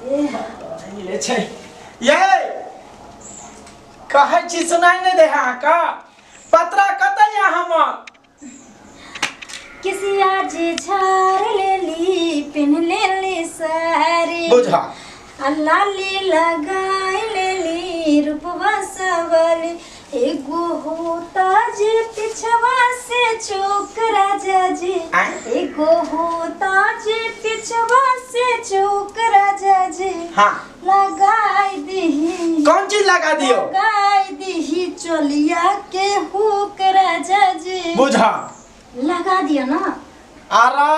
ये छै ये कहै छी सुनाई नहीं दे का पत्रा कतै या हम किसी आज झाड़ लेली पिन लेली सारी बुझा लाली लगाई लेली रूपवा सबली एगो होता जे पिछवा से चौक राजा जी एगो होता जे पिछवा से चौक राजा जी हाँ लगाई दी कौन चीज लगा दियो लगाई दी चलिया के हुक राजा जी बुझा लगा दिया ना। अरे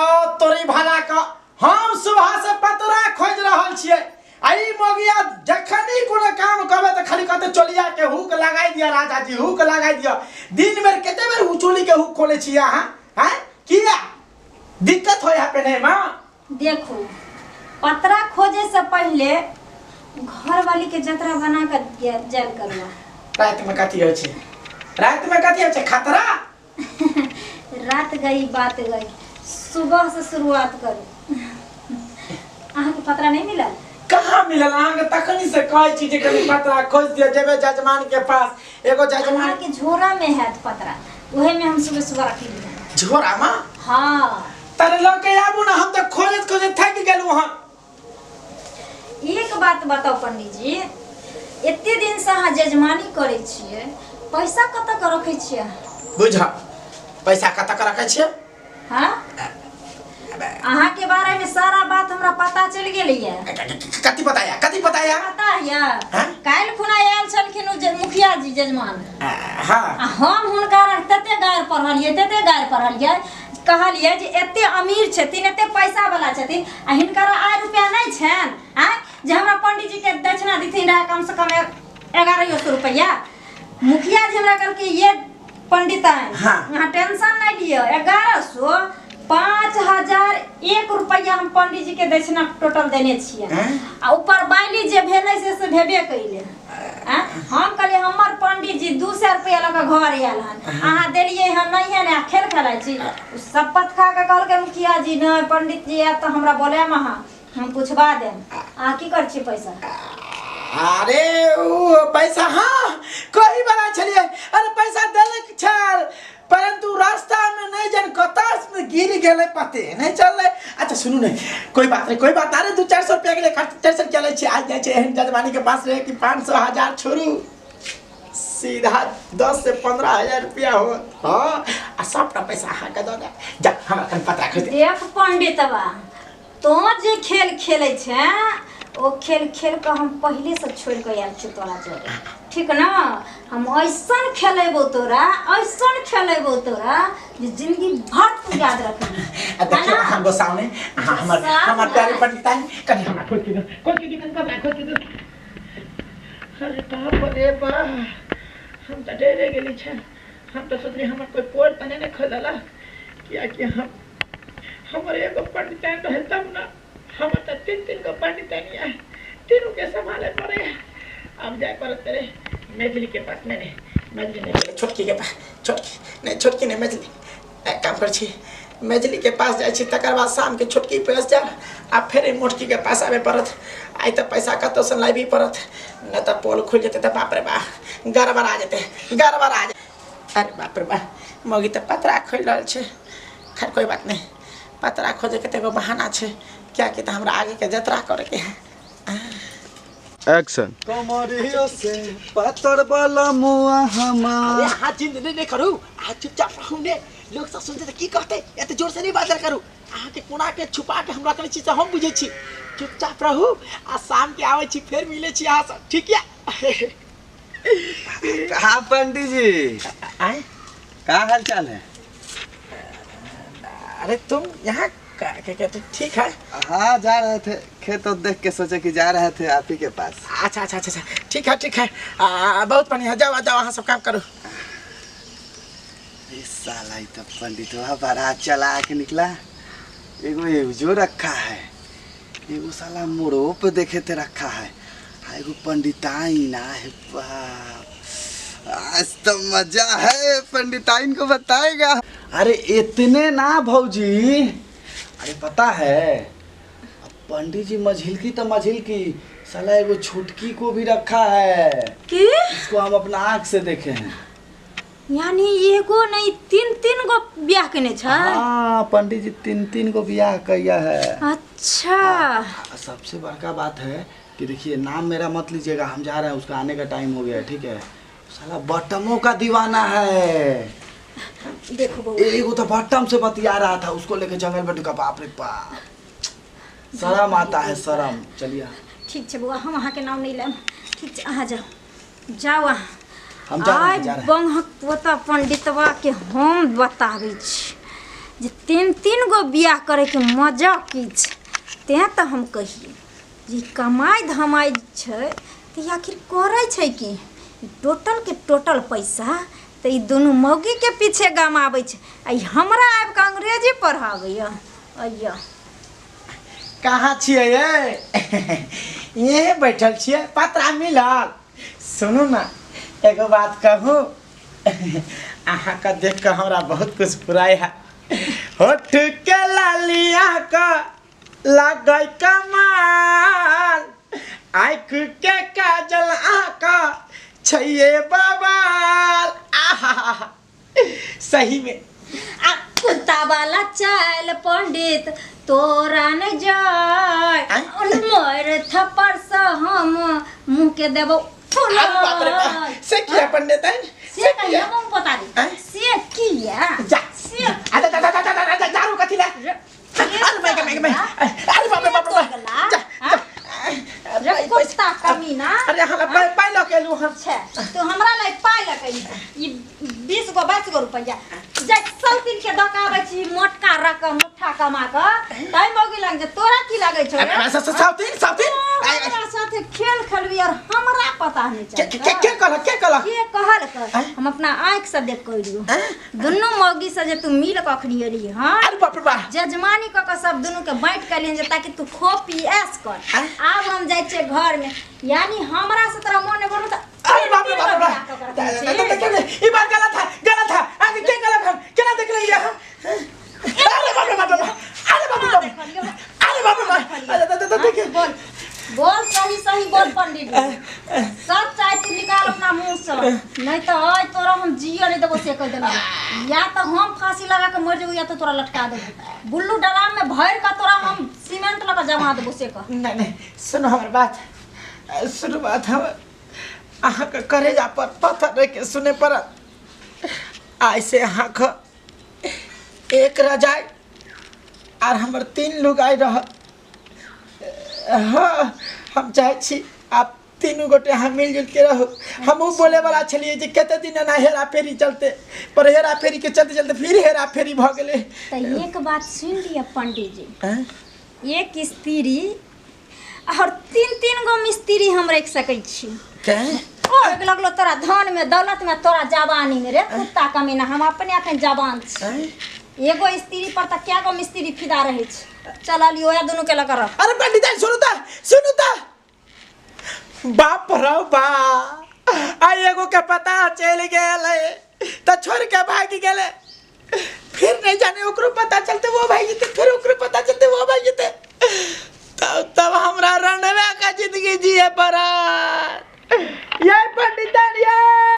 तोरी भला का हम सुबह से पतरा खोज रहल छियै आई मोगिया जखनी कोनो काम करबे त खाली कहते चलिया के हुक लगाई दिया राजा जी हुक लगाई दिया दिन में केते बेर उचोली के हुक खोले छियै हां हैं किया दिक्कत होय है पे नहीं मां देखो पतरा खोजे से पहले घर वाली के जतरा बना कर जल करवा रात में कथी हो छै रात में कथी हो छै खतरा रात गई बात गई सुबह से शुरुआत करो आहा के पतरा नहीं मिला कहां मिलल आहा के तखनी से कहै छी जे कनी पतरा खोज दिया जेबे जजमान के पास एगो जजमान के झोरा में है पतरा ओहे में हम सुबह सुबह रख ली झोरा में हां तर लोके आबू ना हम तो खोजत खोजत थक गेलु हां एक बात बताओ पंडित जी एते दिन से अहाँ जजमानी करे छिए पैसा कत क रखे छिए बुझा पैसा कत क रखे छिए हां अहाँ के बारे में सारा बात हमरा पता चल गेलै है कथी बताया पता है काल खुना आयल छलखिन मुखिया जी जजमान हां हम हुनका तते गायर पढ़लिए कहलिए जे एते अमीर छथिन एते पैसा वाला छथिन आ हिनकर आय रुपया नहीं छन आ जे हमरा पंडित जी के दक्षिणा देथिन रहा कम से कम 1100 रुपया मुखिया जी हमरा कहल कि ये पंडित यहाँ टेंशन नहीं लियो 1100 5001 रुपया हम पंडित जी के दक्षिणा टोटल देने छिए आ ऊपर बाइली जे भेलै से भेबे कइले हम कहलिए हमर पंडित जी 200 रुपया लगा घर आयल हन अहाँ देलिए हन नहीं है ना खेल खेलाइ छी शपथ खा के कहल के मुखिया जी नहीं पंडित जी आब तो हमरा बोले महा हम पूछवा देम आ की कर छी पैसा अरे ओ पैसा हां कोई बना चलिए अरे पैसा देले छल परंतु रास्ता में नहीं जन कतास में गिर गेले पते नहीं चलले अच्छा सुनू नहीं कोई बात अरे 200-400 रुपया के लिए खर्च चले छी आज जाय छै एहन जजमानी के पास रहे कि 500,000 छोड़ू सीधा 10 से 15,000 रुपया हो हां आ सबटा पैसा हां के द दे जा हमरा कन पता खोज देख पंडितवा तो जे खेल खेले छै ओ खेल के हम पहले से छोड़ के आयल छी तोरा जोरे ठीक ना हम ऐसन खेलेबो तोरा जे जिंदगी भर तू याद रखबी देखियो हम गोसाउने हमर प्यारे पंडिता कनी हमरा खोज के कन का अरे बाप रे बा हम त डरे गेली छ हम त सोचली हमर कोई पोर तने ने खोलला किया कि हमर एगो पंडिता रहे तब ना हम त तीन को पंडिता नहीं है तीनों के संभाले पड़े अब जाए पर तेरे मेजली के पास मेजली नहीं छोटकी के पास छोटकी नहीं मेजली एक काम कर छी मेजली के पास जाय छी तकर बाद शाम के छोटकी पास जा आ फिर मोटकी के पास आवे परत आई त पैसा कतो से लाइबी परत न त पोल खुल जते त बाप रे बा गड़बड़ा जते अरे बाप रे बा मगी त पतरा खोल रहल छे खैर कोई बात नहीं पतरा खोजे के तेगो बहाना छे क्या कि हमरा आगे के यात्रा करे के है एक्शन कमरियो से पत्थर वाला मुआ हमार हाथ जिंद नहीं करू आ चुपचाप रहू ने लोग सब सुनते त की कहते एते जोर से नहीं बात करू आ के कोना के छुपा के हमरा कने चीज हम बुझे छी चुपचाप रहू आ शाम के आवे छी फिर मिले छी आ ठीक है हां पंडित जी आए का हाल चाल है अरे तुम यहाँ क्या ठीक है हाँ जा रहे थे खेत और देख के सोचे कि जा रहे थे आप ही के पास अच्छा ठीक है बहुत बढ़िया जाओ वहाँ सब काम करो इस साला तो पंडित बड़ा चला के निकला एगो जो रखा है एगो साला मोड़ो पे देखे थे रखा है एगो पंडिताइन है बाप आज तो मजा है पंडिताइन को बताएगा अरे इतने ना भौजी अरे पता है पंडित जी मझिलकी तो मझिलकी, साला एगो छुटकी को भी रखा है की इसको हम अपना आँख से देखे हैं। यानी एगो नहीं 3 गो ब्याह केने छ। हाँ पंडित जी 3 गो ब्याह किया है। अच्छा सबसे बड़का बात है कि देखिए नाम मेरा मत लीजिएगा, हम जा रहे हैं, उसका आने का टाइम हो गया है, ठीक है। साला बटमों का दीवाना है। देखो बहू, एगो तो बटम से बतिया रहा था, उसको लेके जंगल में ढुका, बाप रे बाप, शर्म आता है शर्म। चलिए ठीक है बुआ, हम अहाँ के नाम नहीं लेम। ठीक है अहाँ जाओ जाओ अहाँ। हम जा रहे हैं। बंहक पोता पंडितवा के हम बताबै छी जे 3 गो बियाह करे के मजा की छै। तें तो हम कहिए जे कमाई धमाई छै तो आखिर करे छै कि टोटल के टोटल पैसा तो ई दोनों मौगी के पीछे गमाबै छै। आ हमरा आबि के अंग्रेजी पढ़ाबैया। अय्या कहाँ छियै ये? ये बैठल छियै, पत्रा मिलल? सुनू ना एगो बात कहूँ, अहाँ का देख के हमरा बहुत कुछ फुराय है। होठ के लालिया का लगै कमाल, आँख के काजल आका छैये बवाल। आहा सही में आ कुत्ता वाला चाल पंडित तोरा न जाय। मोर थप्पड़ से हम मुंह के देबो फुला। बाप रे बाप, से किया पंडित है? से कहिया मुंह पता नहीं से किया जा से अरे दारू कथी ला? अरे बाप रे बाप रे कुत्ता कमीना। अरे हमरा पाइ ल के लू हम छे तो हमरा ले पाइ ल के ई 20 गो 22 गो रुपया जे सब दिन के डकाबै छी मोटका रकम मुठ्ठा कमा के तै मौगी लग जे तोरा की लागै छौ रे? साउथिन हमरा साथे खेल खेलबी और हमरा पता नहीं चल के कहल के हम अपना आँख से देख के लियो दुनू मौगी से जे तू मिल के अखनी एली। हां अरे बाप रे बाप, जजमानी के सब दुनू के बांट के लिए ताकि तू खो पी ऐश कर। आब हम जाय छे घर में, यानी हमरा से तोरा मन बोलू त अरे बाप रे बाप, ये बात गलत है। आगे क्या गलत है? केना देख रही है? अरे बाप रे बाप, अरे बाप रे बाप, अरे बाप रे बाप, देखिए बोल सही बोल पंडित जी। सब चाय तू निकाल अपना मुंह से, नहीं तो आज तोरा हम जियो नहीं देबो से कह देना। या तो हम फांसी लगा के मर जाबो या तो तोरा लटका देबो। बुल्लू ड्राम में भर का तोरा हम सीमेंट लगा जमा देबो से कह। नहीं सुनो हमर बात, सुनो बात। हम अहाँ के करेजा पर पत्थर रख के सुने पर ऐसे अहाँ के एक रजाई और हमर 3 लुगाई रह। हाँ हम चाहे छी आप 3 गोटे हम मिलजुल के रहो। हमहू बोले वाला छलिए जे कते दिन ना हेरा फेरी चलते, पर हेरा फेरी के चलते चलते फिर हेरा फेरी भ गेले। तो एक बात सुन लिया पंडित जी, एक स्त्री और 3 गो मिस्त्री हम रख सकै छी। के और लगलो तोरा धन में दौलत में तोरा जवानी में रे कुत्ता कमीना, हम अपने अखन जवान छी। एगो स्त्री पर त क्या गो मिस्त्री फिदा रहे छ। चल लियो या दोनों के लगा रह। अरे पंडित जी सुनु ता बाप रो बा, आई एगो के पता चल गेल